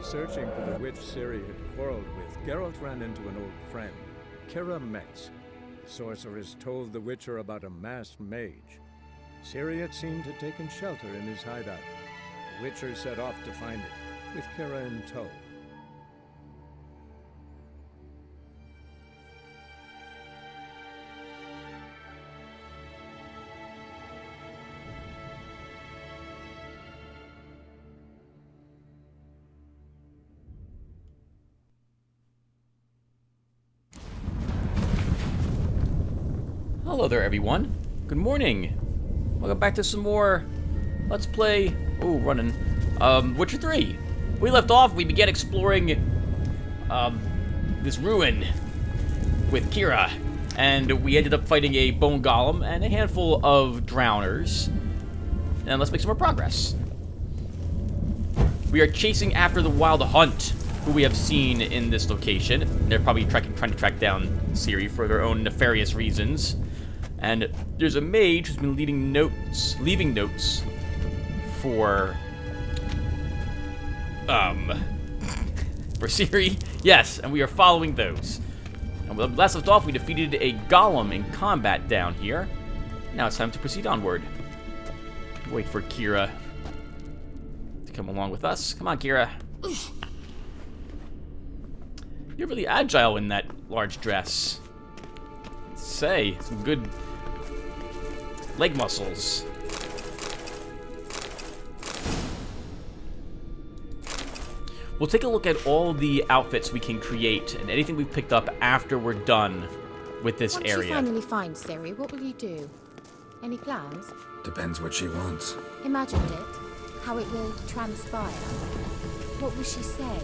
searching for the witch Ciri had quarreled with, Geralt ran into an old friend, Kira Metz. The sorceress told the Witcher about a masked mage. Ciri had seemed to have taken shelter in his hideout. The Witcher set off to find it, with Kira in tow. Hello there, everyone. Good morning. Welcome back to some more Let's Play. Oh, running. Witcher 3. We left off. We began exploring this ruin with Kira, and we ended up fighting a bone golem and a handful of drowners. And let's make some more progress. We are chasing after the Wild Hunt, who we have seen in this location. They're probably trying to track down Ciri for their own nefarious reasons. And there's a mage who's been leaving notes for Ciri. Yes, and we are following those. And when last left off, we defeated a golem in combat down here. Now it's time to proceed onward. Wait for Kira to come along with us. Come on, Kira. You're really agile in that large dress. Say, some good leg muscles. We'll take a look at all the outfits we can create and anything we've picked up after we're done with this area. Once you finally find Ciri, what will you do? Any plans? Depends what she wants. Imagined it. How it will transpire. What will she say?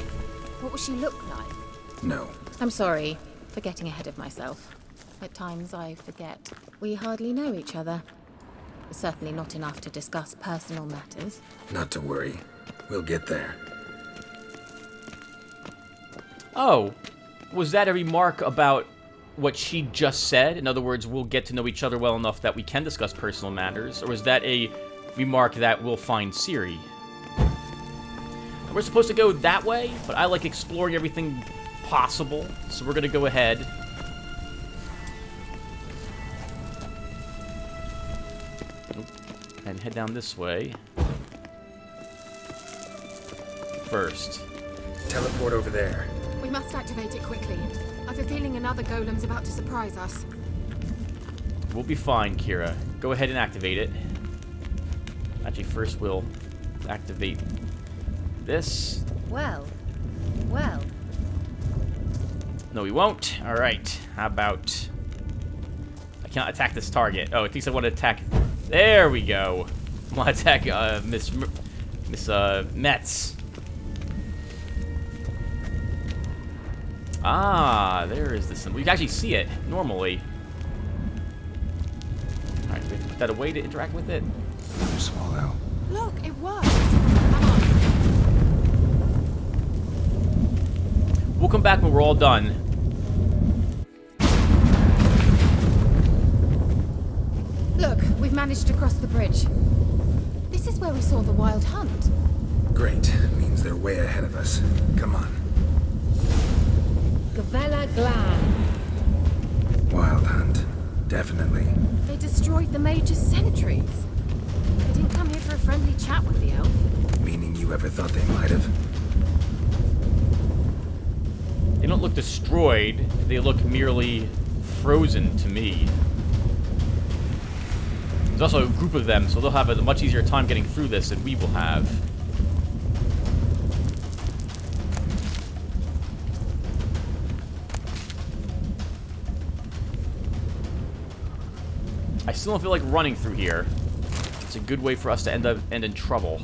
What will she look like? No. I'm sorry for getting ahead of myself. At times I forget. We hardly know each other. Certainly not enough to discuss personal matters. Not to worry. We'll get there. Oh, was that a remark about what she just said? In other words, we'll get to know each other well enough that we can discuss personal matters? Or was that a remark that we'll find Ciri? We're supposed to go that way, but I like exploring everything possible, so we're gonna go ahead and head down this way first. Teleport over there. We must activate it quickly. I've a feeling another golem's about to surprise us. We'll be fine, Kira. Go ahead and activate it. Actually, first we'll activate this. Well. No, we won't. All right. How about... I cannot attack this target. Oh, it thinks I want to attack... There we go. I want to attack Miss Metz. Ah, there is this. We can actually see it normally. All right, we have to put that away to interact with it. Another swallow. Look, it worked. Come on. We'll come back when we're all done. Look, we've managed to cross the bridge. This is where we saw the Wild Hunt. Great. Means they're way ahead of us. Come on. Gavella Glan. Wild Hunt. Definitely. They destroyed the mage's sentries. They didn't come here for a friendly chat with the elf. Meaning you ever thought they might have? They don't look destroyed. They look merely frozen to me. There's also a group of them, so they'll have a much easier time getting through this than we will have. I still don't feel like running through here. It's a good way for us to end in trouble.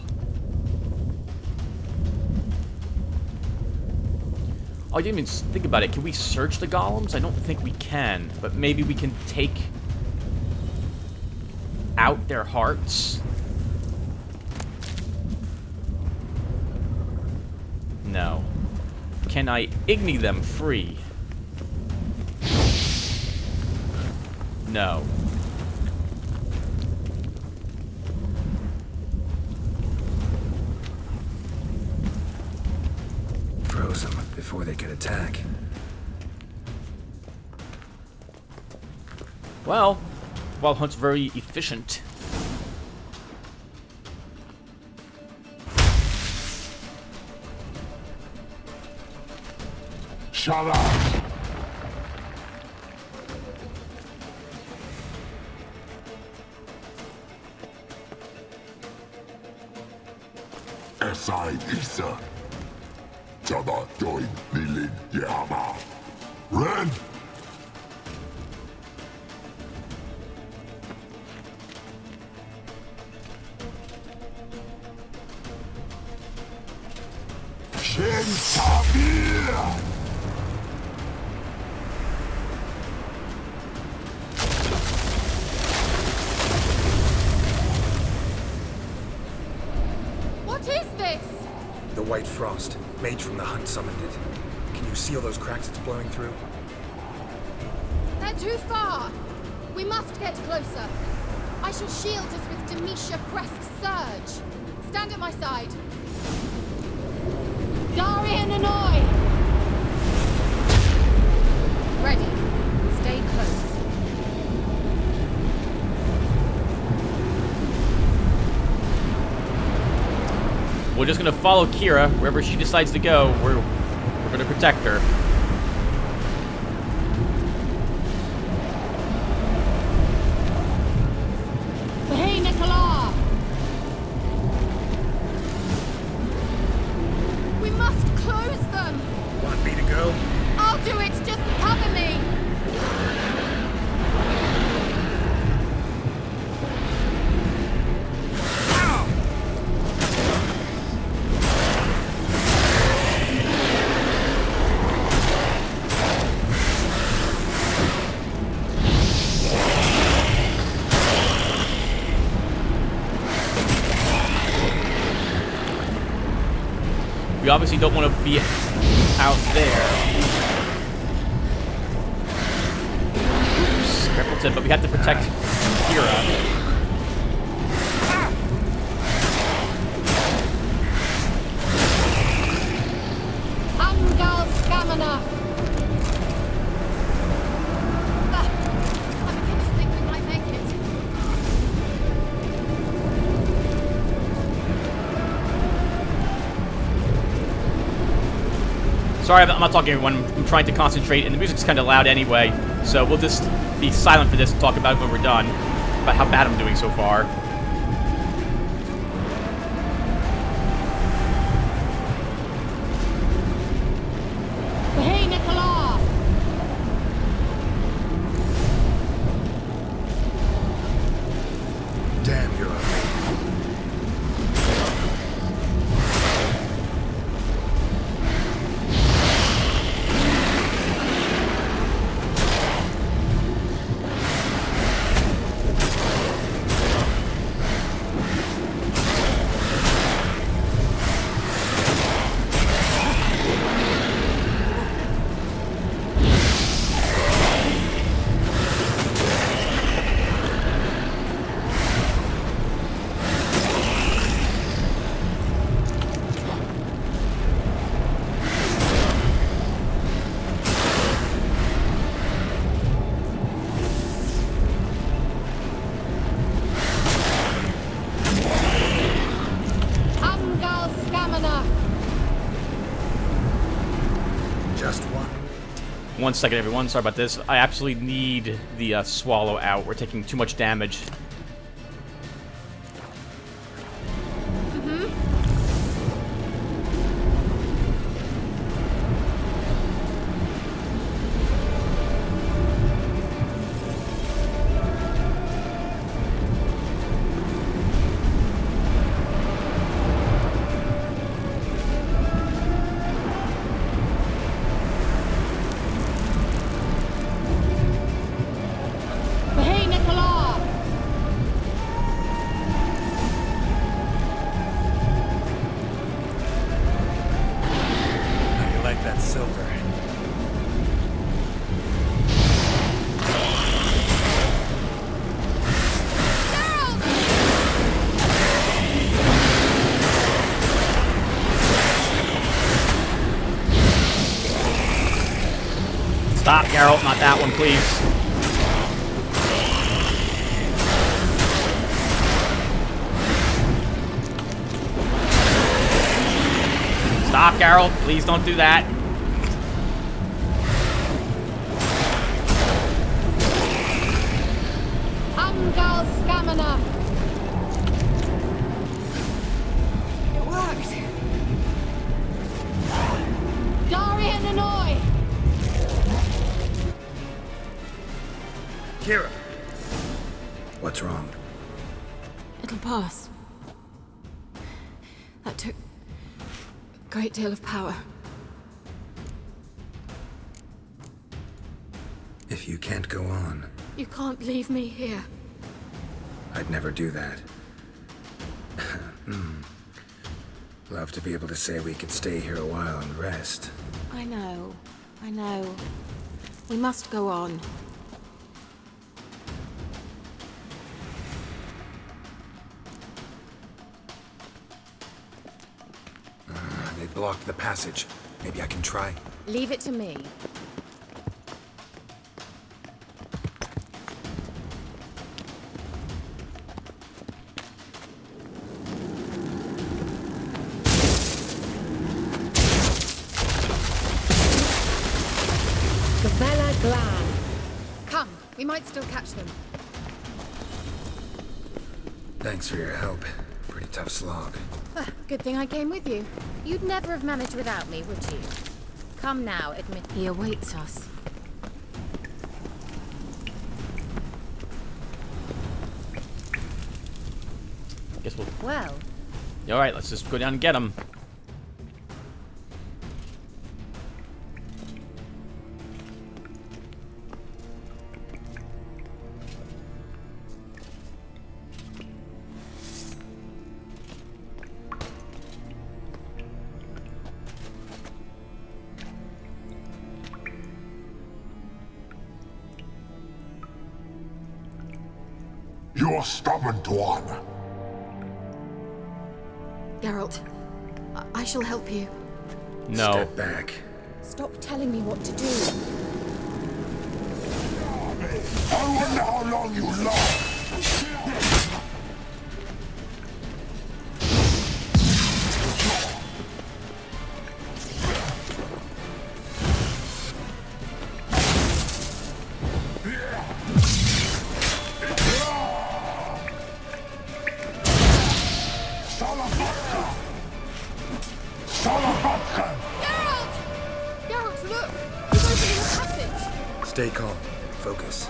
Oh, I didn't even think about it. Can we search the golems? I don't think we can, but maybe we can take out their hearts. No. Can I igni them free? No. expose them before they could attack. Well, Wild Hunt's very efficient. Shut up! Esai Isa. Chaba join Nilin Yama. Ren! Shin Sabir! What is this? The White Frost. Mage from the Hunt summoned it. Can you see all those cracks it's blowing through? They're too far. We must get closer. I shall shield us with Demetia Cresk's surge. Stand at my side. Darian and I! Ready. Stay close. We're just gonna follow Kira wherever she decides to go. We're gonna protect her. Hey, Nicola! We must close them! Want me to go? I'll do it! Just cover me! We obviously don't want to be out there. Oops, careful tip, but we have to protect Kira. Amgal Scamina! I begin to think we might make it. Sorry, I'm not talking to everyone. I'm trying to concentrate, and the music's kind of loud anyway, so we'll just be silent for this and talk about it when we're done, about how bad I'm doing so far. Hey, Nicola! Damn, you're ugly. Amgal Scamina! Just one. 1 second, everyone. Sorry about this. I absolutely need the swallow out. We're taking too much damage. Hey, Nicola! How you like that silver? Stop, Geralt. Not that one, please. Stop, Geralt. Please don't do that. Angal Stamina. It worked. Darian Annoy. Kira! What's wrong? It'll pass. That took a great deal of power. If you can't go on, You can't leave me here. I'd never do that. Love to be able to say we could stay here a while and rest. I know. We must go on. They blocked the passage. Maybe I can try. Leave it to me. Gavella Glan. Come, we might still catch them. Thanks for your help. Pretty tough slog. Good thing I came with you. You'd never have managed without me, would you? Come now, admit he awaits us. Guess we'll... Well, Alright, let's just go down and get him. You're stubborn one. Geralt, I shall help you. No. Step back. Stop telling me what to do. I wonder how long you last. Geralt, look! He's opening a passage! Stay calm. Focus.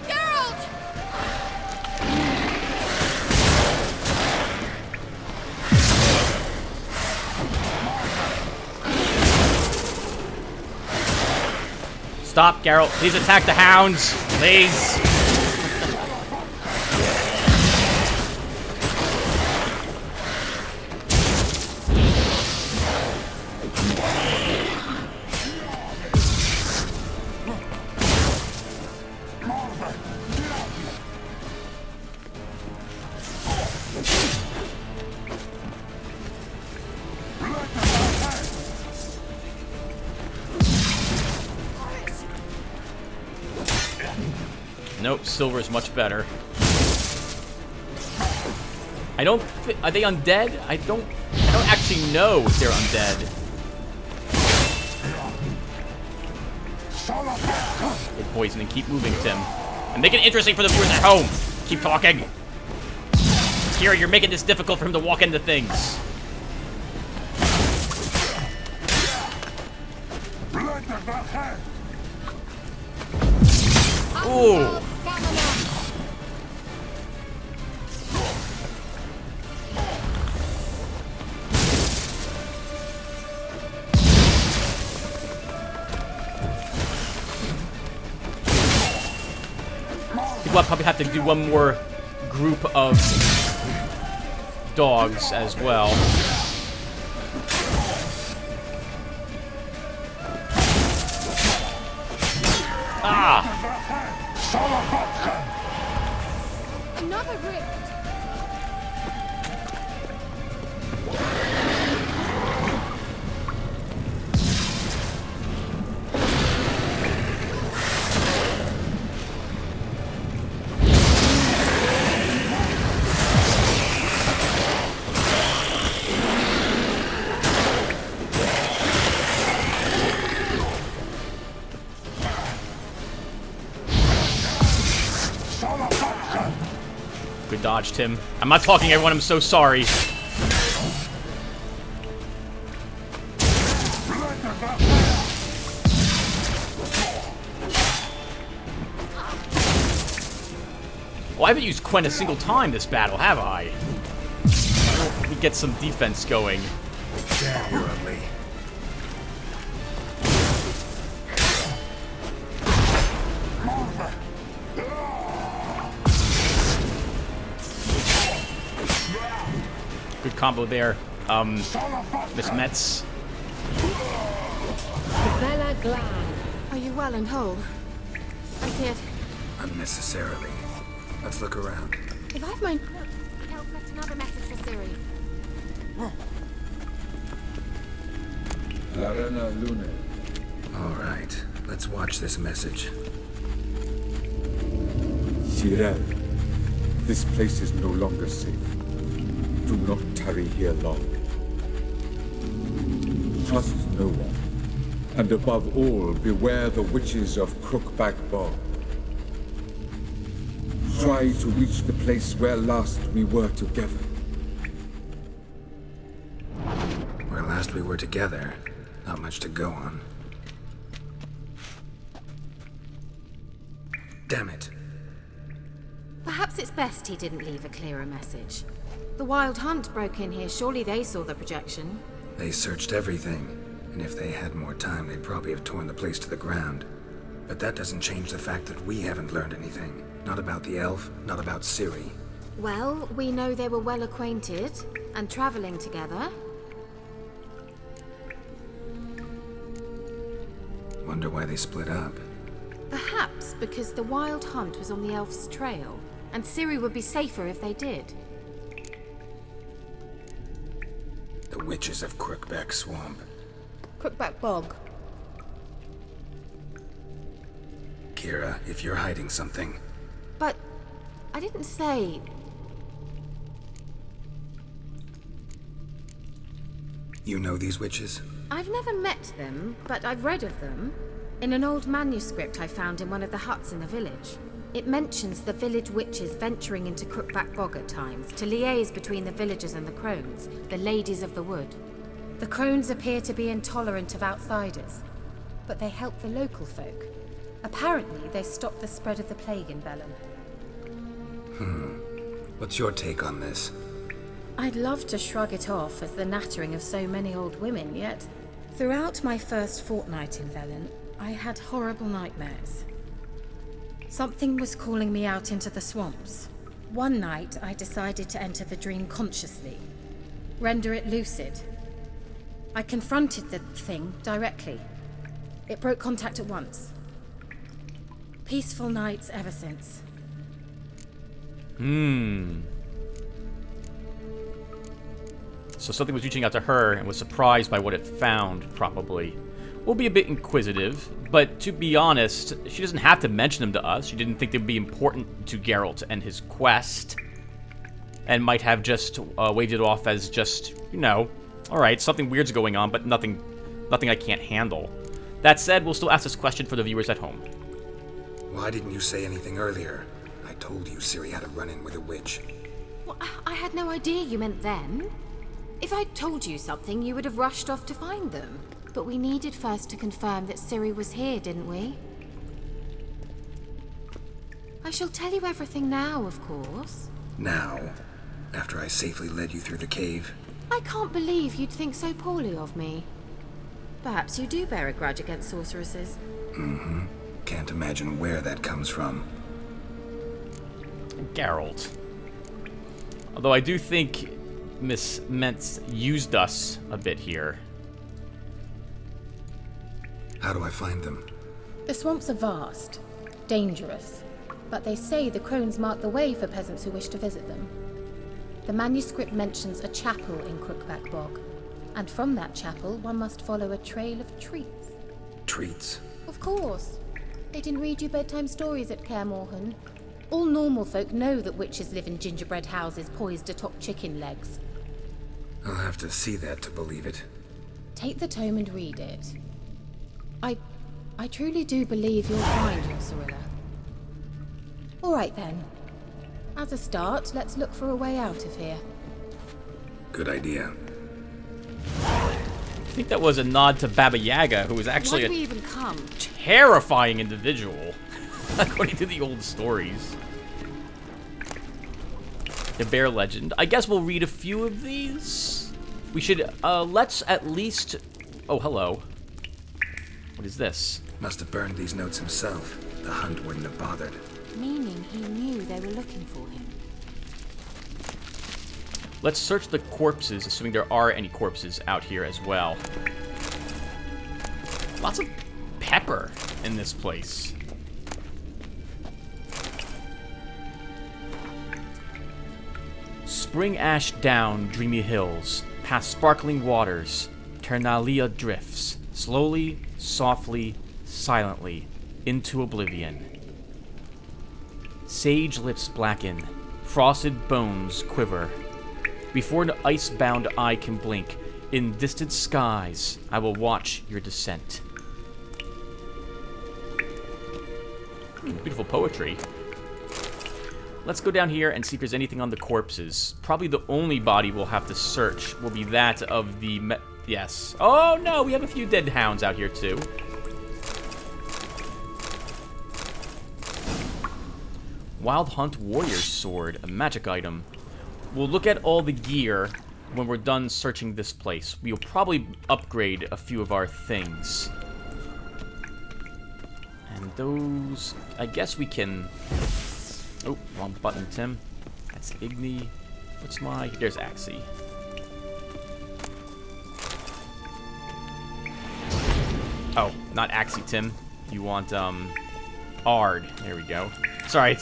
Geralt! Stop, Geralt. Please attack the hounds. Please. Nope, silver's much better. I don't. Are they undead? I don't actually know if they're undead. Get poison and keep moving, Tim. And make it interesting for the viewers at home. Keep talking. Kira, you're making this difficult for him to walk into things. Ooh. We'll probably have to do one more group of dogs as well. Ah! Another rift! Good dodge, Tim. I'm not talking, everyone. I'm so sorry. Well, I haven't used Quen a single time this battle, have I? Let me get some defense going. Damn, you're ugly. Good combo there. Miss Metz. Bella Glad. Are you well and whole? I feared. Unnecessarily. Let's look around. If I've mind. Look, the elf left another message for Ciri. Larena Lune. All right, let's watch this message. Cyril, this place is no longer safe. Do not tarry here long. Trust no one. And above all, beware the witches of Crookback Bog. Try to reach the place where last we were together. Where last we were together, not much to go on. Damn it. Perhaps it's best he didn't leave a clearer message. The Wild Hunt broke in here. Surely they saw the projection. They searched everything, and if they had more time, they'd probably have torn the place to the ground. But that doesn't change the fact that we haven't learned anything. Not about the elf, not about Ciri. Well, we know they were well acquainted and traveling together. Wonder why they split up. Perhaps because the Wild Hunt was on the elf's trail, and Ciri would be safer if they did. The witches of Crookback Swamp. Crookback Bog. Kira, if you're hiding something... But I didn't say... You know these witches? I've never met them, but I've read of them. In an old manuscript I found in one of the huts in the village. It mentions the village witches venturing into Crookback Bog at times to liaise between the villagers and the crones, the ladies of the wood. The crones appear to be intolerant of outsiders, but they help the local folk. Apparently, they stopped the spread of the plague in Bellum. What's your take on this? I'd love to shrug it off as the nattering of so many old women, yet throughout my first fortnight in Velen, I had horrible nightmares. Something was calling me out into the swamps. One night, I decided to enter the dream consciously, render it lucid. I confronted the thing directly. It broke contact at once. Peaceful nights ever since. So something was reaching out to her and was surprised by what it found, probably. We'll be a bit inquisitive, but to be honest, she doesn't have to mention them to us. She didn't think they would be important to Geralt and his quest. And might have just waved it off as just, you know, alright, something weird's going on, but nothing I can't handle. That said, we'll still ask this question for the viewers at home. Why didn't you say anything earlier? I told you Ciri had a run-in with a witch. Well, I had no idea you meant then. If I'd told you something, you would have rushed off to find them. But we needed first to confirm that Ciri was here, didn't we? I shall tell you everything now, of course. Now? After I safely led you through the cave? I can't believe you'd think so poorly of me. Perhaps you do bear a grudge against sorceresses. Mm-hmm. Can't imagine where that comes from. Geralt. Although I do think Miss Metz used us a bit here. How do I find them? The swamps are vast, dangerous. but they say the crones mark the way for peasants who wish to visit them. The manuscript mentions a chapel in Crookback Bog, and from that chapel one must follow a trail of treats. Treats? Of course. They didn't read you bedtime stories at Kaer Morhen. All normal folk know that witches live in gingerbread houses poised atop chicken legs. I'll have to see that to believe it. Take the tome and read it. I truly do believe you'll find your Cirilla. All right then. As a start, let's look for a way out of here. Good idea. I think that was a nod to Baba Yaga, who was actually Why did we even come? terrifying individual, according to the old stories. The bear legend. I guess we'll read a few of these. We should, let's at least... Oh, hello. What is this? Must have burned these notes himself. The hunt wouldn't have bothered. Meaning he knew they were looking for him. Let's search the corpses, assuming there are any corpses out here as well. Lots of pepper in this place. Spring ash down dreamy hills, past sparkling waters, Ternalia drifts, slowly, softly, silently, into oblivion. Sage lips blacken, frosted bones quiver. Before an ice-bound eye can blink, in distant skies, I will watch your descent. Beautiful poetry. Let's go down here and see if there's anything on the corpses. Probably the only body we'll have to search will be that of the... Yes. Oh, no, we have a few dead hounds out here, too. Wild Hunt Warrior's Sword, a magic item. We'll look at all the gear when we're done searching this place. We'll probably upgrade a few of our things. And those... I guess we can... Oh, wrong button, Tim. That's Igni. What's my... There's Axie. Oh, not Axie, Tim. You want, Ard. There we go. Sorry,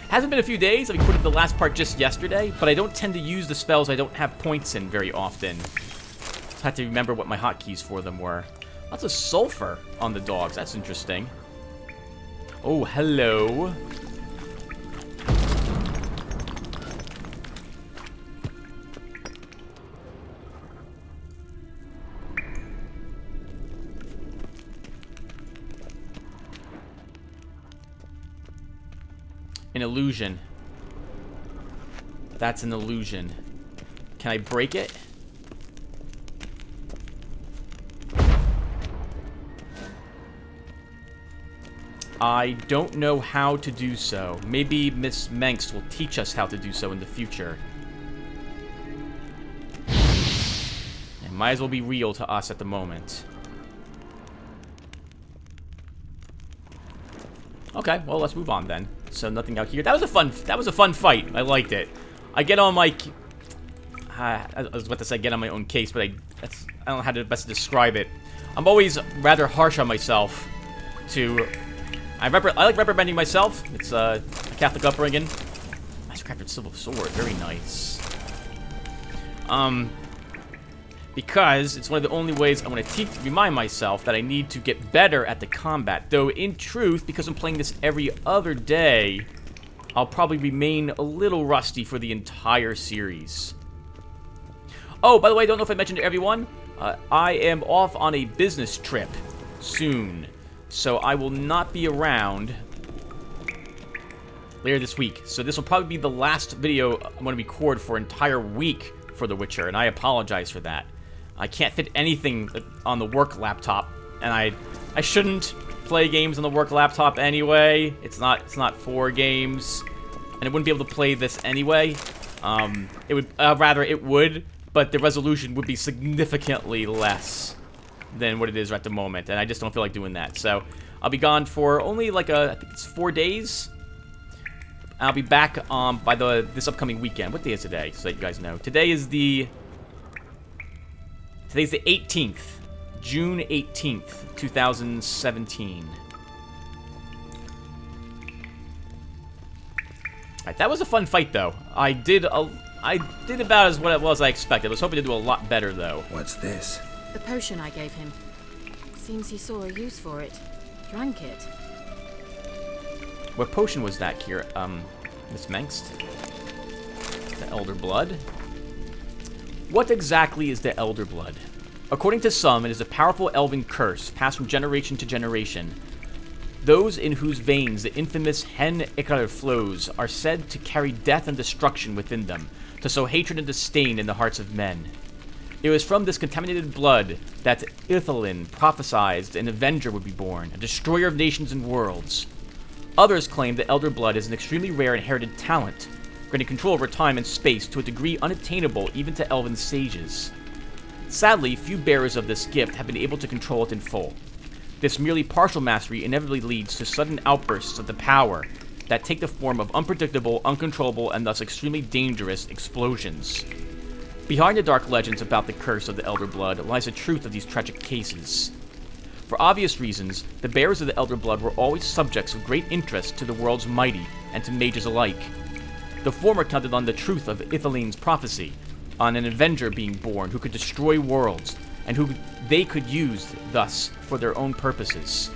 hasn't been a few days. I recorded the last part just yesterday, but I don't tend to use the spells I don't have points in very often. So I have to remember what my hotkeys for them were. Lots of sulfur on the dogs. That's interesting. Oh, hello. An illusion. That's an illusion. Can I break it? I don't know how to do so. Maybe Miss Mengst will teach us how to do so in the future. It might as well be real to us at the moment. Okay, well, let's move on then. So nothing out here. That was a fun fight. I liked it. I get on my... I was about to say get on my own case, but I don't know how to best describe it. I'm always rather harsh on myself to... I like reprimanding myself. It's a Catholic upbringing. Nice crafted silver sword. Very nice. Because it's one of the only ways I want to remind myself that I need to get better at the combat. Though, in truth, because I'm playing this every other day, I'll probably remain a little rusty for the entire series. Oh, by the way, I don't know if I mentioned to everyone, I am off on a business trip soon. So I will not be around later this week. So this will probably be the last video I'm going to record for an entire week for The Witcher, and I apologize for that. I can't fit anything on the work laptop, and I shouldn't play games on the work laptop anyway. It's not for games, and I wouldn't be able to play this anyway. It would, but the resolution would be significantly less than what it is at the moment, and I just don't feel like doing that. So I'll be gone for only like I think it's 4 days. I'll be back by this upcoming weekend. What day is today? So that you guys know. Today's the 18th. June 18th, 2017. Alright, that was a fun fight, though. I did about as what it was I expected. I was hoping to do a lot better, though. What's this? The potion I gave him. Seems he saw a use for it. Drank it. What potion was that, Kira? Miss Mengst? The Elder Blood? What exactly is the Elder Blood? According to some, it is a powerful elven curse passed from generation to generation. Those in whose veins the infamous Hen Icar flows are said to carry death and destruction within them, to sow hatred and disdain in the hearts of men. It was from this contaminated blood that Ithalin prophesied an Avenger would be born, a destroyer of nations and worlds. Others claim that Elder Blood is an extremely rare inherited talent, granting control over time and space to a degree unattainable even to elven sages. Sadly, few bearers of this gift have been able to control it in full. This merely partial mastery inevitably leads to sudden outbursts of the power that take the form of unpredictable, uncontrollable, and thus extremely dangerous explosions. Behind the dark legends about the curse of the Elder Blood lies the truth of these tragic cases. For obvious reasons, the bearers of the Elder Blood were always subjects of great interest to the world's mighty and to mages alike. The former counted on the truth of Ithalin's prophecy, on an Avenger being born who could destroy worlds, and who they could use, thus, for their own purposes.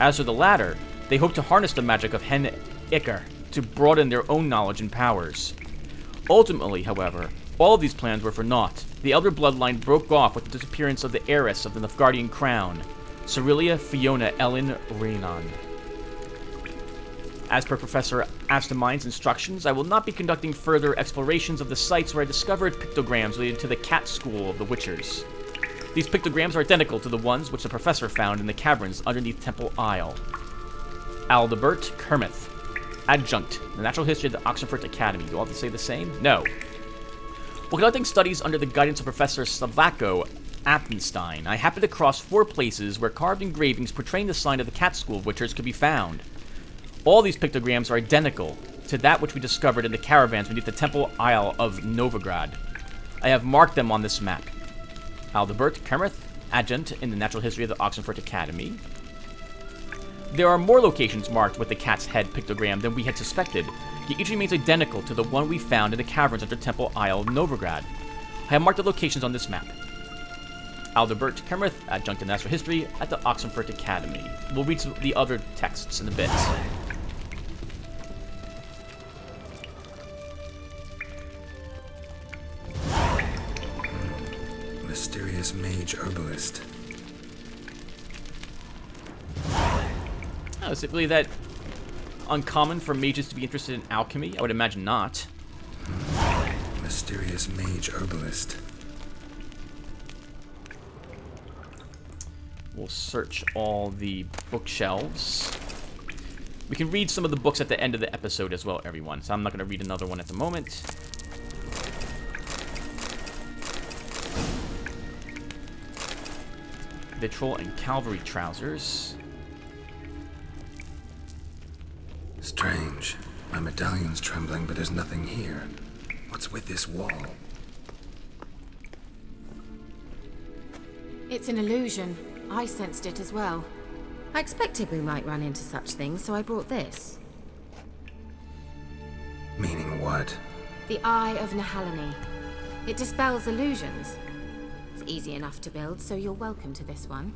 As for the latter, they hoped to harness the magic of Hen Icar to broaden their own knowledge and powers. Ultimately, however, all of these plans were for naught. The Elder Bloodline broke off with the disappearance of the heiress of the Nilfgaardian crown, Cerilia Fiona Ellen Reynon. As per Professor Astamind's instructions, I will not be conducting further explorations of the sites where I discovered pictograms related to the cat school of the Witchers. These pictograms are identical to the ones which the professor found in the caverns underneath Temple Isle. Aldebert Kermith, adjunct, the Natural History of the Oxenford Academy. Do all have to say the same? No. While conducting studies under the guidance of Professor Slavako Appenstein, I happened across 4 places where carved engravings portraying the sign of the cat school of Witchers could be found. All these pictograms are identical to that which we discovered in the caravans beneath the Temple Isle of Novigrad. I have marked them on this map. Aldebert Kermith, adjunct in the Natural History of the Oxenford Academy. There are more locations marked with the cat's head pictogram than we had suspected, yet each remains identical to the one we found in the caverns under Temple Isle of Novigrad. I have marked the locations on this map. Aldebert Kermith, adjunct in Natural History at the Oxenford Academy. We'll read some of the other texts in a bit. Mysterious mage herbalist. Oh, is it really that uncommon for mages to be interested in alchemy? I would imagine not. Mysterious mage herbalist. We'll search all the bookshelves. We can read some of the books at the end of the episode as well, everyone. So I'm not going to read another one at the moment. Vitriol and cavalry trousers. Strange. My medallion's trembling, but there's nothing here. What's with this wall? It's an illusion. I sensed it as well. I expected we might run into such things, so I brought this. Meaning what? The Eye of Nehaleni. It dispels illusions. It's easy enough to build, so you're welcome to this one.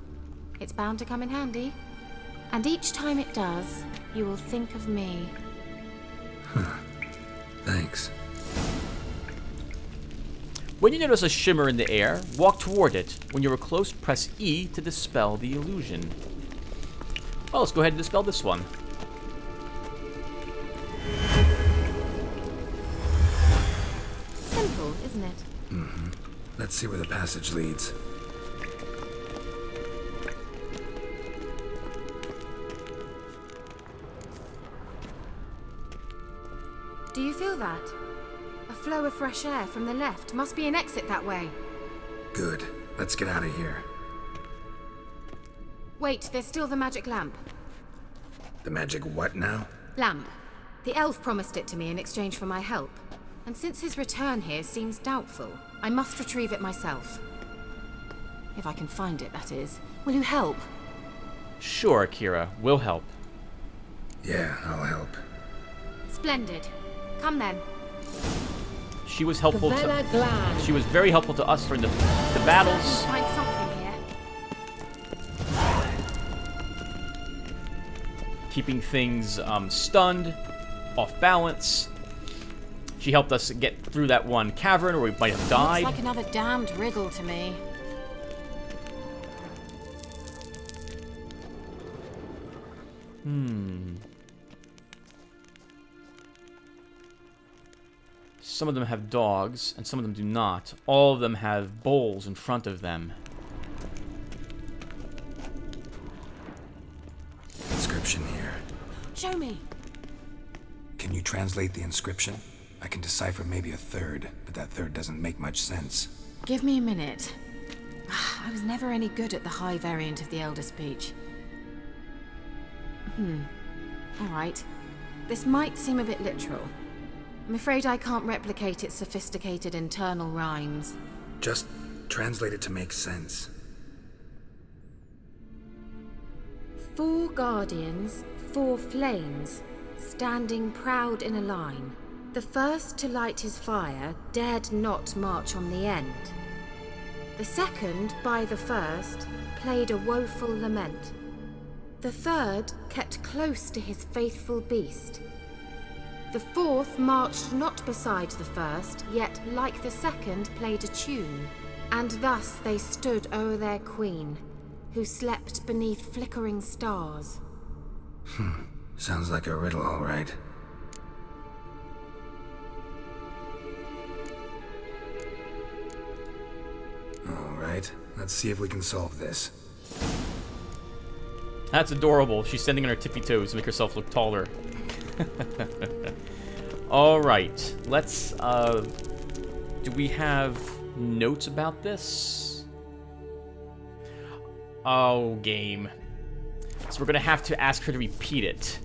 It's bound to come in handy. And each time it does, you will think of me. Huh. Thanks. When you notice a shimmer in the air, walk toward it. When you are close, press E to dispel the illusion. Well, let's go ahead and dispel this one. Simple, isn't it? Mm-hmm. Let's see where the passage leads. Do you feel that? A flow of fresh air from the left. Must be an exit that way. Good. Let's get out of here. Wait, there's still the magic lamp. The magic what now? Lamp. The elf promised it to me in exchange for my help. And since his return here seems doubtful, I must retrieve it myself. If I can find it, that is. Will you help? Sure, Akira. We'll help. Yeah, I'll help. Splendid. Come then. She was helpful Gavella Glad. She was very helpful to us during the battles. Find something here. Keeping things stunned, off balance. She helped us get through that one cavern where we might have died. Looks like another damned riddle to me. Some of them have dogs, and some of them do not. All of them have bowls in front of them. Inscription here. Show me. Can you translate the inscription? I can decipher maybe a third, but that third doesn't make much sense. Give me a minute. I was never any good at the high variant of the Elder Speech. Alright. This might seem a bit literal. I'm afraid I can't replicate its sophisticated internal rhymes. Just translate it to make sense. 4 guardians, 4 flames, standing proud in a line. The first to light his fire dared not march on the end. The second, by the first, played a woeful lament. The third kept close to his faithful beast. The fourth marched not beside the first, yet like the second played a tune. And thus they stood o'er their queen, who slept beneath flickering stars. Sounds like a riddle, all right. All right, let's see if we can solve this. That's adorable. She's standing on her tippy toes to make herself look taller. Alright, let's, do we have notes about this? Oh, game. So we're gonna have to ask her to repeat it.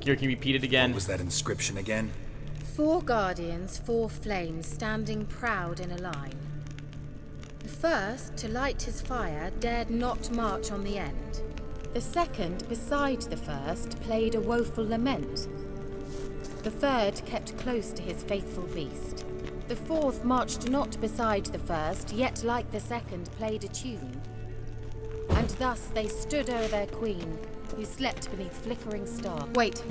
Kira, can you repeat it again? What was that inscription again? 4 guardians, 4 flames, standing proud in a line. The first, to light his fire, dared not march on the end. The second, beside the first, played a woeful lament. The third kept close to his faithful beast. The fourth marched not beside the first, yet like the second played a tune. And thus they stood o'er their queen, who slept beneath flickering stars. Wait,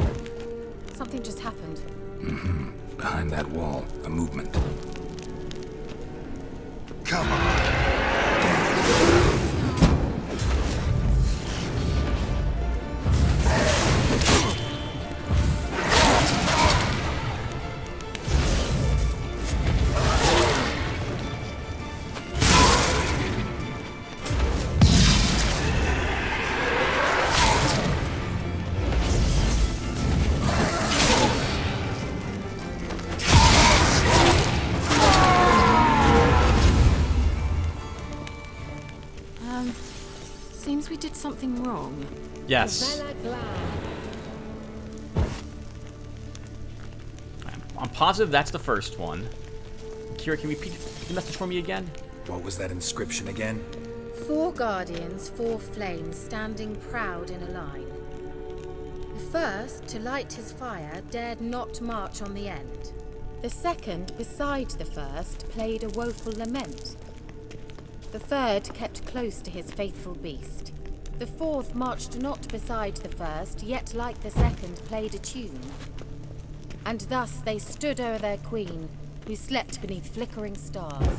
something just happened. Behind that wall, a movement. Come on! Seems we did something wrong. Yes. I'm positive that's the first one. Kira, can you repeat the message for me again? What was that inscription again? 4 guardians, 4 flames, standing proud in a line. The first, to light his fire, dared not march on the end. The second, beside the first, played a woeful lament. The third kept close to his faithful beast. The fourth marched not beside the first, yet like the second played a tune. And thus they stood o'er their queen, who slept beneath flickering stars.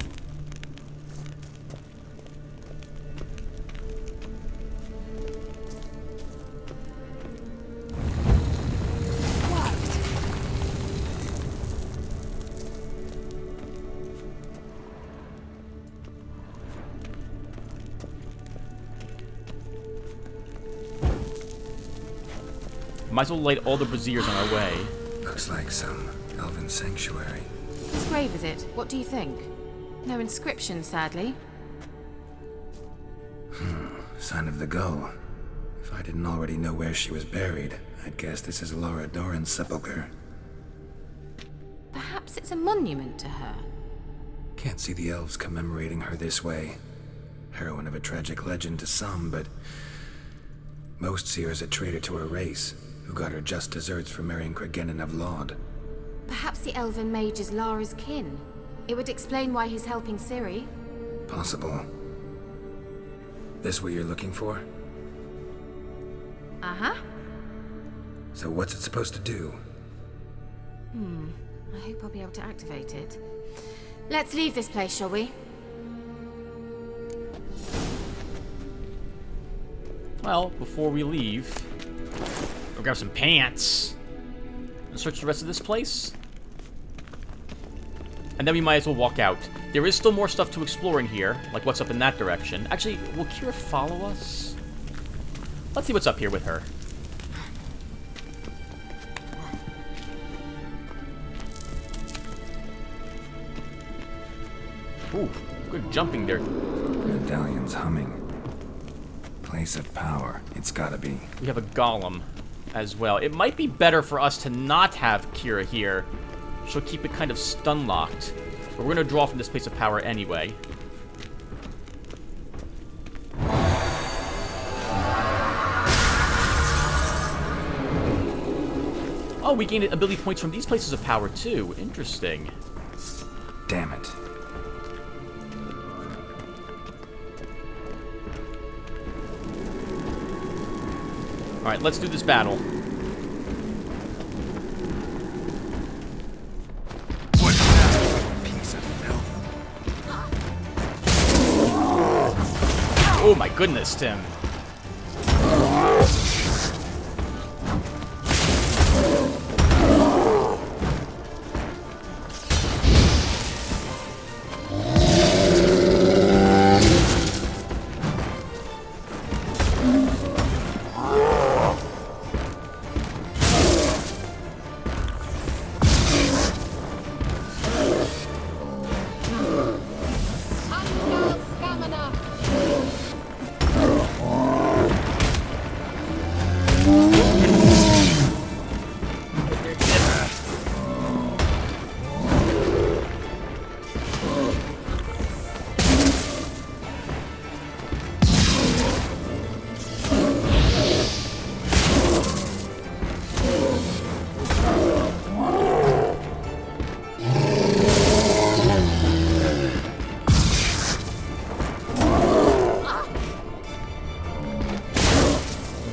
Might as well light all the braziers on our way. Looks like some elven sanctuary. Whose grave is it? What do you think? No inscription, sadly. Sign of the gull. If I didn't already know where she was buried, I'd guess this is Laura Doran's sepulcher. Perhaps it's a monument to her. Can't see the elves commemorating her this way. Heroine of a tragic legend to some, but most see her as a traitor to her race, who got her just desserts for marrying Cregennan of Laud. Perhaps the elven mage is Lara's kin. It would explain why he's helping Ciri. Possible. This what you're looking for? Uh-huh. So what's it supposed to do? I hope I'll be able to activate it. Let's leave this place, shall we? Well, before we leave, we'll grab some pants and search the rest of this place. And then we might as well walk out. There is still more stuff to explore in here, like what's up in that direction. Actually, will Kira follow us? Let's see what's up here with her. Ooh, good jumping there. Medallion's humming. Place of power. It's gotta be. We have a golem as well. It might be better for us to not have Kira here. She'll keep it kind of stun-locked. But we're going to draw from this place of power anyway. Oh, we gained ability points from these places of power, too. Interesting. Damn it. Alright, let's do this battle. What's that? Piece of filth. Oh my goodness, Tim.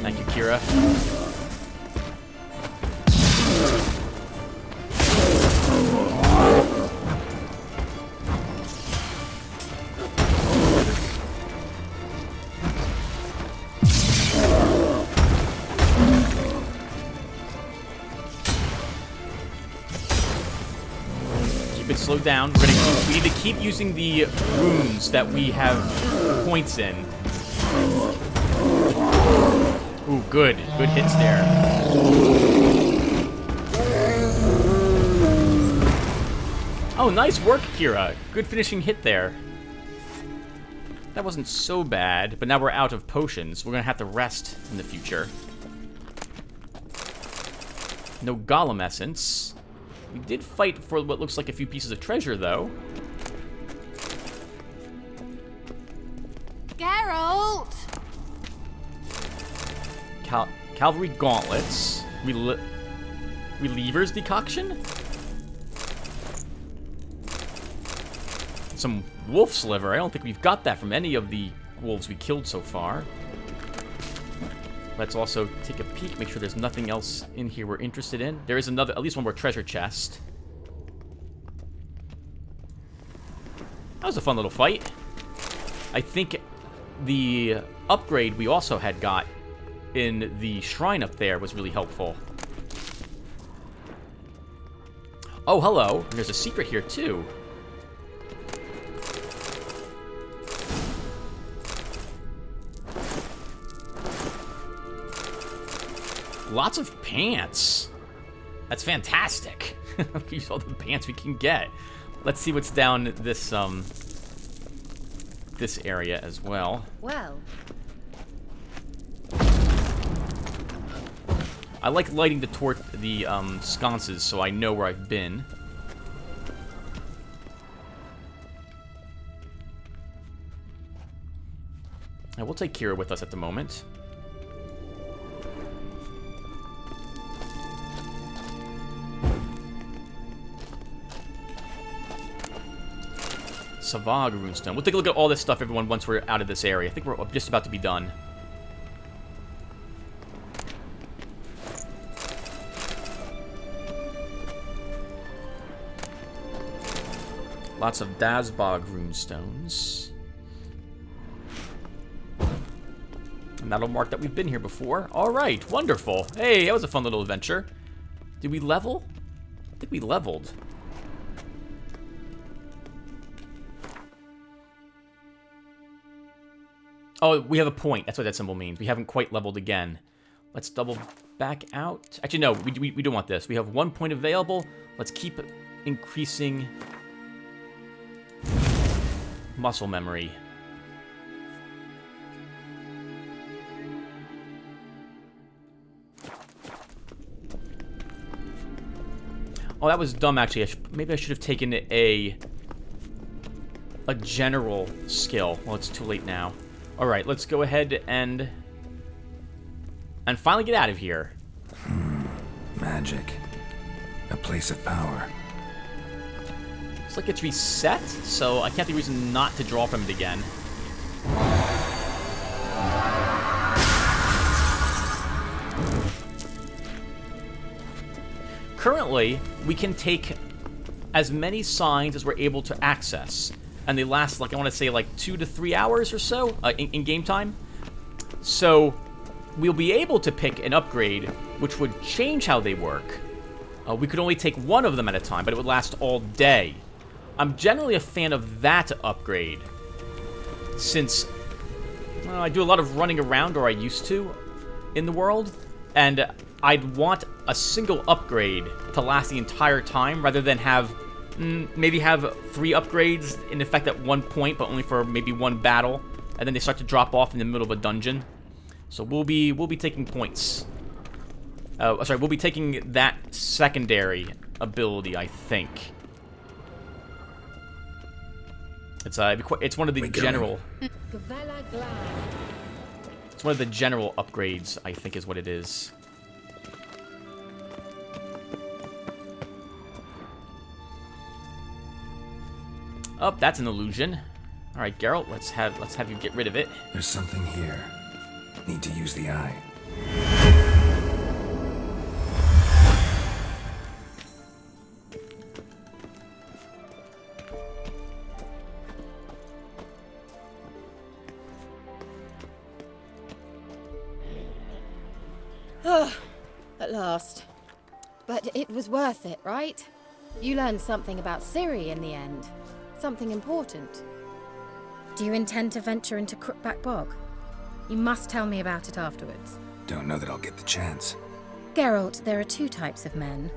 Thank you, Kira. Keep it slowed down. We need to keep using the runes that we have points in. Ooh, good. Good hits there. Oh, nice work, Kira. Good finishing hit there. That wasn't so bad, but now we're out of potions. We're gonna have to rest in the future. No golem essence. We did fight for what looks like a few pieces of treasure, though. Geralt! Cavalry gauntlets. Reliever's decoction? Some wolf's liver. I don't think we've got that from any of the wolves we killed so far. Let's also take a peek, make sure there's nothing else in here we're interested in. There is at least one more treasure chest. That was a fun little fight. I think the upgrade we also had got in the shrine up there was really helpful. Oh, hello. And there's a secret here, too. Lots of pants. That's fantastic. Use all the pants we can get. Let's see what's down this this area as well. Well, I like lighting the sconces so I know where I've been. And we'll take Kira with us at the moment. Savag runestone. We'll take a look at all this stuff, everyone, once we're out of this area. I think we're just about to be done. Lots of Dazbog runestones. And that'll mark that we've been here before. Alright, wonderful. Hey, that was a fun little adventure. Did we level? I think we leveled. Oh, we have a point. That's what that symbol means. We haven't quite leveled again. Let's double back out. Actually, no, we don't want this. We have 1 point available. Let's keep increasing muscle memory. Oh, that was dumb, actually. Maybe I should have taken a general skill. Well, it's too late now. All right, let's go ahead and finally get out of here. Magic. A place of power. Looks like it's reset, so I can't see a reason not to draw from it again. Currently, we can take as many signs as we're able to access. And they last, like, I want to say, like 2 to 3 hours or so in game time. So we'll be able to pick an upgrade which would change how they work. We could only take one of them at a time, but it would last all day. I'm generally a fan of that upgrade, since I do a lot of running around, or I used to, in the world, and I'd want a single upgrade to last the entire time, rather than have maybe have 3 upgrades in effect at one point, but only for maybe one battle, and then they start to drop off in the middle of a dungeon. So we'll be taking points. Sorry, we'll be taking that secondary ability, I think. It's one of the general. It's one of the general upgrades, I think, is what it is. Oh, that's an illusion. All right, Geralt, let's have you get rid of it. There's something here. Need to use the eye. At last. But it was worth it, right? You learned something about Ciri in the end. Something important. Do you intend to venture into Crookback Bog? You must tell me about it afterwards. Don't know that I'll get the chance. Geralt, there are 2 types of men.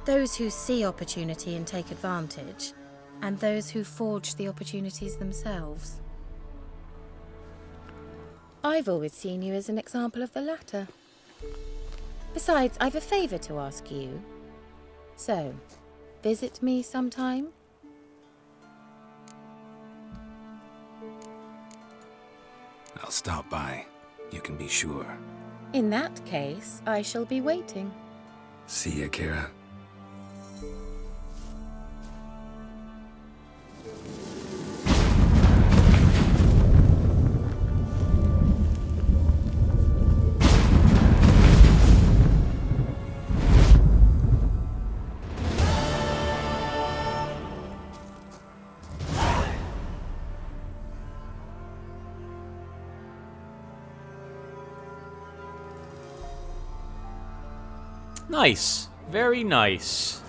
Those who see opportunity and take advantage, and those who forge the opportunities themselves. I've always seen you as an example of the latter. Besides, I've a favor to ask you. So, visit me sometime? I'll stop by. You can be sure. In that case, I shall be waiting. See ya, Kira. Nice. Very nice.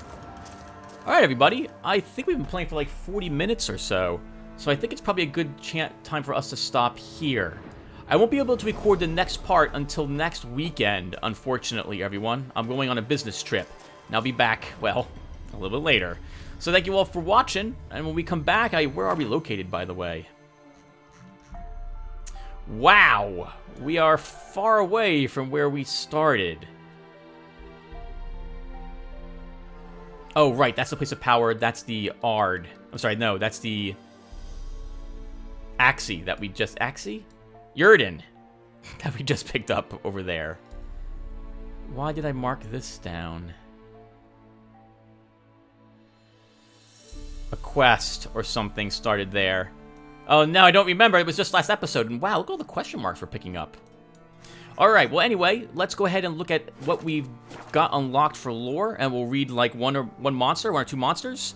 Alright, everybody. I think we've been playing for like 40 minutes or so. So I think it's probably a good time for us to stop here. I won't be able to record the next part until next weekend, unfortunately, everyone. I'm going on a business trip. And I'll be back, well, a little bit later. So thank you all for watching. And when we come back, where are we located, by the way? Wow. We are far away from where we started. Oh, right, that's the place of power. That's the Ard. I'm sorry, no, that's the Axii that we just... Axii? Yrden, that we just picked up over there. Why did I mark this down? A quest or something started there. Oh, no, I don't remember. It was just last episode. And wow, look at all the question marks we're picking up. Alright, well, anyway, let's go ahead and look at what we've got unlocked for lore. And we'll read, like, one or two monsters.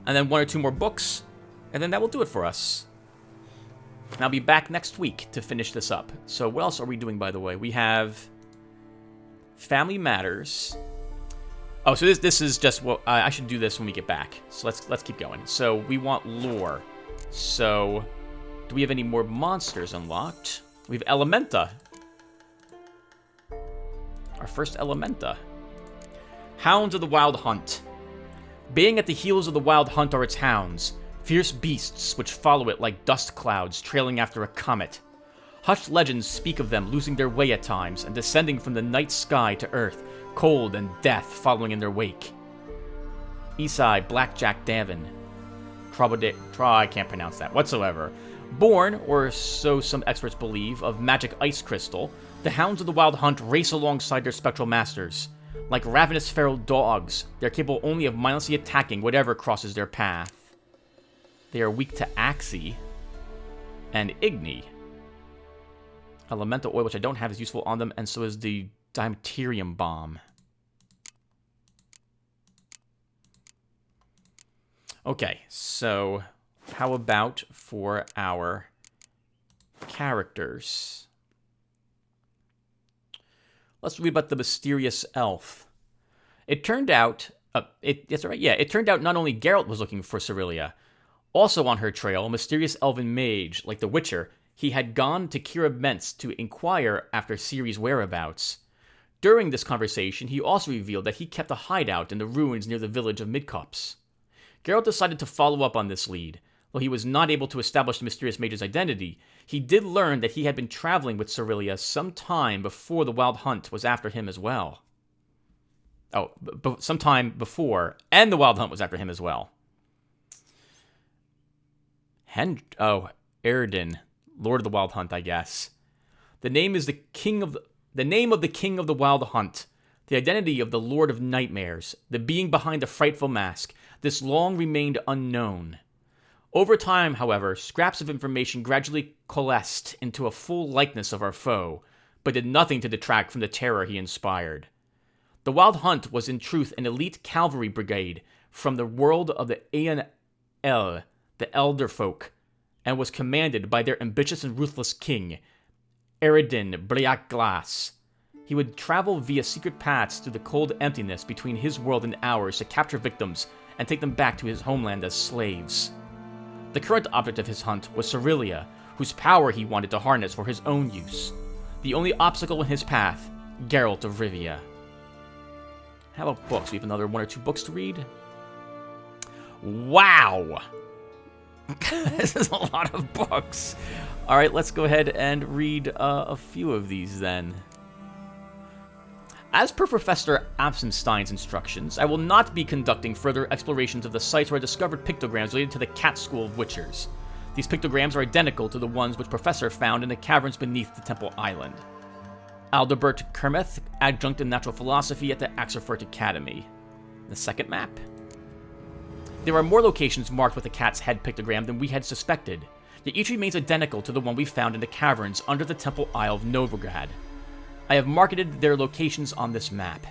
And then 1 or 2 more books. And then that will do it for us. And I'll be back next week to finish this up. So what else are we doing, by the way? We have Family Matters. Oh, so this is just what I should do this when we get back. So let's keep going. So we want lore. So do we have any more monsters unlocked? We have Elementa. Our first Elementa. Hounds of the Wild Hunt. Baying at the heels of the Wild Hunt are its hounds, fierce beasts which follow it like dust clouds trailing after a comet. Hushed legends speak of them losing their way at times and descending from the night sky to earth, cold and death following in their wake. Esai Blackjack Davin. I can't pronounce that whatsoever. Born, or so some experts believe, of magic ice crystal, the Hounds of the Wild Hunt race alongside their spectral masters. Like ravenous feral dogs, they are capable only of mindlessly attacking whatever crosses their path. They are weak to Axii and Igni. Elemental oil, which I don't have, is useful on them, and so is the Dimeterium bomb. Okay, so how about for our characters? Let's read about the mysterious elf. It turned out, it turned out not only Geralt was looking for Cirilia. Also on her trail, a mysterious elven mage, like the Witcher, he had gone to Kira Mentz to inquire after Ciri's whereabouts. During this conversation, he also revealed that he kept a hideout in the ruins near the village of Midcops. Geralt decided to follow up on this lead. Though he was not able to establish the mysterious mage's identity, he did learn that he had been traveling with Cirilia some time before the Wild Hunt was after him as well. Oh, some time before, and the Wild Hunt was after him as well. Eredin, Lord of the Wild Hunt, I guess. The name of the King of the Wild Hunt, the identity of the Lord of Nightmares, the being behind the frightful mask. This long remained unknown. Over time, however, scraps of information gradually coalesced into a full likeness of our foe, but did nothing to detract from the terror he inspired. The Wild Hunt was in truth an elite cavalry brigade from the world of the Aen El, the Elder Folk, and was commanded by their ambitious and ruthless king, Eredin Breakglass. He would travel via secret paths through the cold emptiness between his world and ours to capture victims and take them back to his homeland as slaves. The current object of his hunt was Cirilia, whose power he wanted to harness for his own use. The only obstacle in his path, Geralt of Rivia. How about books? We have another 1 or 2 books to read. Wow! This is a lot of books. Alright, let's go ahead and read a few of these then. As per Professor Absenstein's instructions, I will not be conducting further explorations of the sites where I discovered pictograms related to the Cat School of Witchers. These pictograms are identical to the ones which Professor found in the caverns beneath the Temple Island. Aldebert Kermeth, adjunct in natural philosophy at the Axelfurt Academy. The second map. There are more locations marked with the cat's head pictogram than we had suspected, yet each remains identical to the one we found in the caverns under the Temple Isle of Novigrad. I have marketed their locations on this map.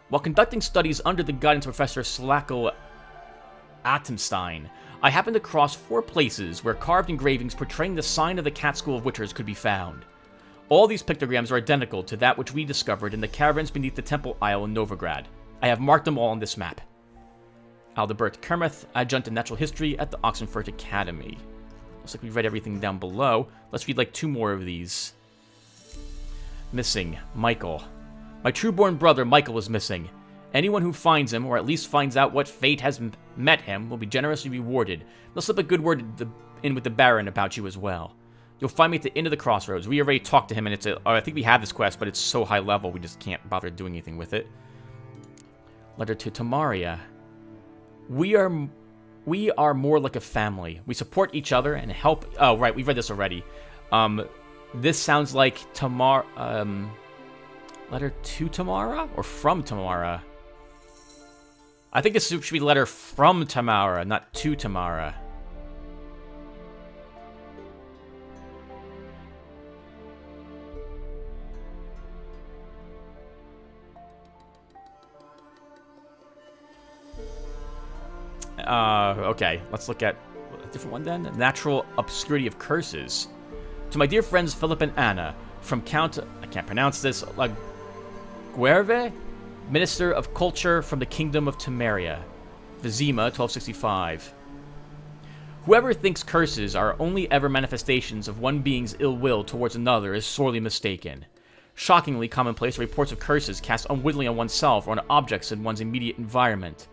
While conducting studies under the guidance of Professor Slacko Atemstein, I happened across 4 places where carved engravings portraying the sign of the Cat School of Witchers could be found. All these pictograms are identical to that which we discovered in the caverns beneath the Temple Isle in Novigrad. I have marked them all on this map. Aldebert Kermeth, adjunct in natural history at the Oxenfurt Academy. Looks like we've read everything down below. Let's read like 2 more of these. Missing, Michael. My true-born brother, Michael, is missing. Anyone who finds him, or at least finds out what fate has met him, will be generously rewarded. They'll slip a good word in with the Baron about you as well. You'll find me at the Inn of the Crossroads. We already talked to him, and I think we have this quest, but it's so high level, we just can't bother doing anything with it. Letter to Tamaria. We are We are more like a family. We support each other and help... Oh, right, we've read this already. This sounds like letter to Tamara? Or from Tamara? I think this should be letter from Tamara, not to Tamara. Okay, let's look at a different one then. Natural obscurity of curses. To my dear friends Philip and Anna, from Count, I can't pronounce this, Guerve, Minister of Culture from the Kingdom of Temeria, Vizima, 1265. Whoever thinks curses are only ever manifestations of one being's ill will towards another is sorely mistaken. Shockingly commonplace are reports of curses cast unwittingly on oneself or on objects in one's immediate environment.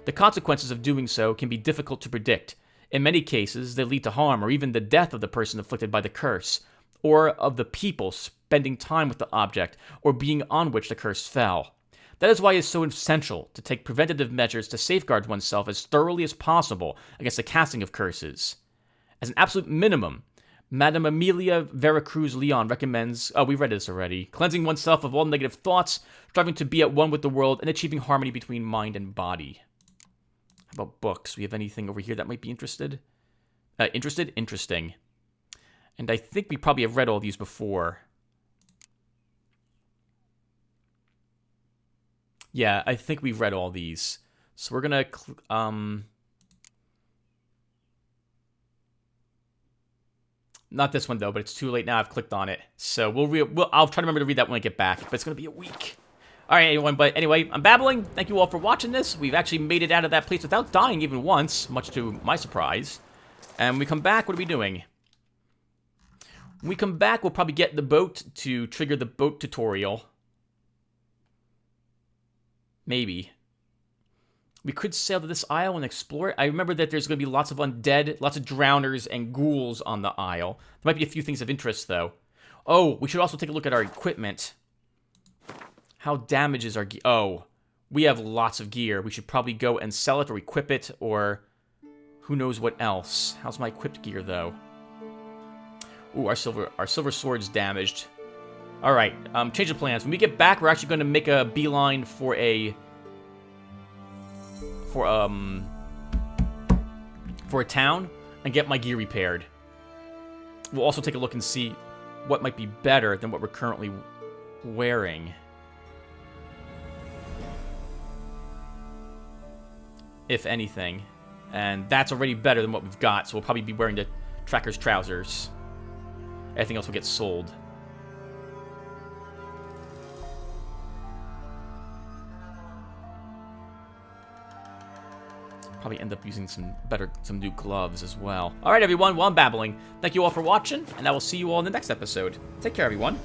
The consequences of doing so can be difficult to predict. In many cases, they lead to harm or even the death of the person afflicted by the curse, or of the people spending time with the object or being on which the curse fell. That is why it is so essential to take preventative measures to safeguard oneself as thoroughly as possible against the casting of curses. As an absolute minimum, Madame Amelia Veracruz Leon recommends, we read this already, cleansing oneself of all negative thoughts, striving to be at one with the world, and achieving harmony between mind and body. How about books? We have anything over here that might be interested? Interesting. And I think we probably have read all these before. Yeah, I think we've read all these. So we're gonna, not this one though, but it's too late now. I've clicked on it. So I'll try to remember to read that when I get back, but it's gonna be a week. All right, everyone, but anyway, I'm babbling. Thank you all for watching this. We've actually made it out of that place without dying even once, much to my surprise. And when we come back, what are we doing? When we come back, we'll probably get the boat to trigger the boat tutorial. Maybe. We could sail to this isle and explore it. I remember that there's going to be lots of undead, lots of drowners and ghouls on the isle. There might be a few things of interest, though. Oh, we should also take a look at our equipment. How damages our gear? Oh, we have lots of gear. We should probably go and sell it or equip it or who knows what else. How's my equipped gear, though? Ooh, our silver sword's damaged. All right, change of plans. When we get back, we're actually going to make a beeline for a town and get my gear repaired. We'll also take a look and see what might be better than what we're currently wearing. If anything. And that's already better than what we've got, so we'll probably be wearing the tracker's trousers. Everything else will get sold. Probably end up using some new gloves as well. Alright everyone, well I'm babbling. Thank you all for watching, and I will see you all in the next episode. Take care everyone.